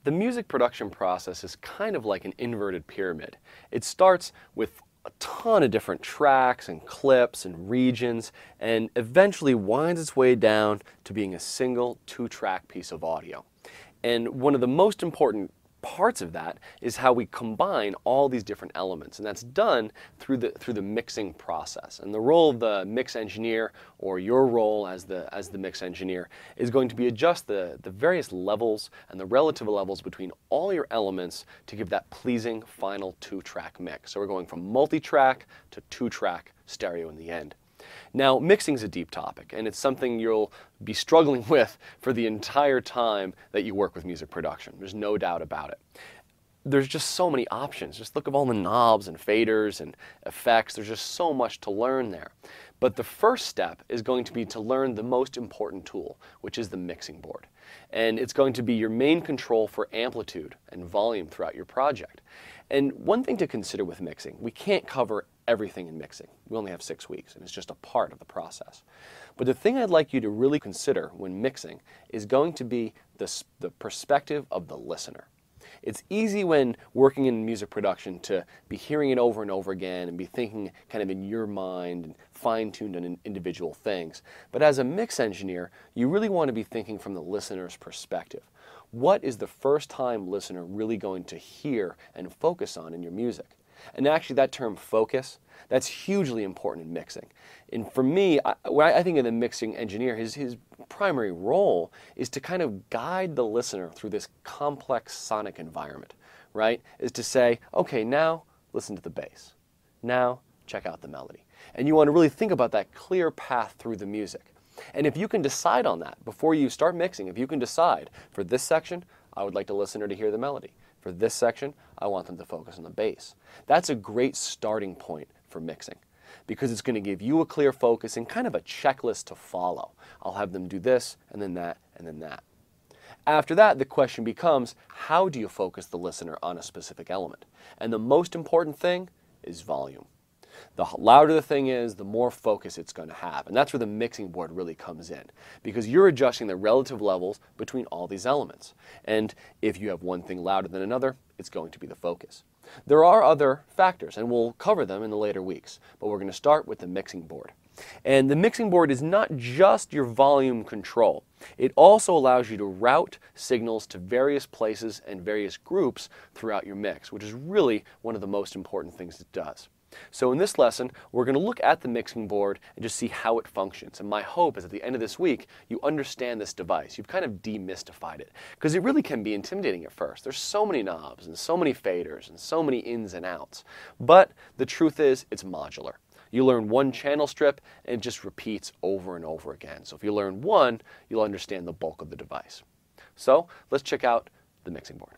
The music production process is kind of like an inverted pyramid. It starts with a ton of different tracks and clips and regions and eventually winds its way down to being a single two-track piece of audio. And one of the most important parts of that is how we combine all these different elements, and that's done through the mixing process. And the role of the mix engineer, or your role as the mix engineer, is going to be adjust the various levels and the relative levels between all your elements to give that pleasing final two-track mix. So we're going from multi-track to two-track stereo in the end. Now, mixing is a deep topic, and it's something you'll be struggling with for the entire time that you work with music production. There's no doubt about it. There's just so many options. Just look at all the knobs and faders and effects. There's just so much to learn there. But the first step is going to be to learn the most important tool, which is the mixing board. And it's going to be your main control for amplitude and volume throughout your project. And one thing to consider with mixing, we can't cover everything in mixing. We only have 6 weeks, and it's just a part of the process. But the thing I'd like you to really consider when mixing is going to be the perspective of the listener. It's easy when working in music production to be hearing it over and over again and be thinking kind of in your mind and fine-tuned on individual things. But as a mix engineer, you really want to be thinking from the listener's perspective. What is the first-time listener really going to hear and focus on in your music? And actually that term focus, that's hugely important in mixing. And for me, when I think of the mixing engineer, his primary role is to kind of guide the listener through this complex sonic environment, right? Is to say, okay, now listen to the bass. Now check out the melody. And you want to really think about that clear path through the music. And if you can decide on that before you start mixing, if you can decide, for this section, I would like the listener to hear the melody. For this section, I want them to focus on the bass. That's a great starting point for mixing because it's going to give you a clear focus and kind of a checklist to follow. I'll have them do this, and then that, and then that. After that, the question becomes, how do you focus the listener on a specific element? And the most important thing is volume. The louder the thing is, the more focus it's going to have. And that's where the mixing board really comes in, because you're adjusting the relative levels between all these elements. And if you have one thing louder than another, it's going to be the focus. There are other factors, and we'll cover them in the later weeks, but we're going to start with the mixing board. And the mixing board is not just your volume control. It also allows you to route signals to various places and various groups throughout your mix, which is really one of the most important things it does. So in this lesson, we're going to look at the mixing board and just see how it functions. And my hope is at the end of this week, you understand this device. You've kind of demystified it, because it really can be intimidating at first. There's so many knobs and so many faders and so many ins and outs. But the truth is, it's modular. You learn one channel strip and it just repeats over and over again. So if you learn one, you'll understand the bulk of the device. So let's check out the mixing board.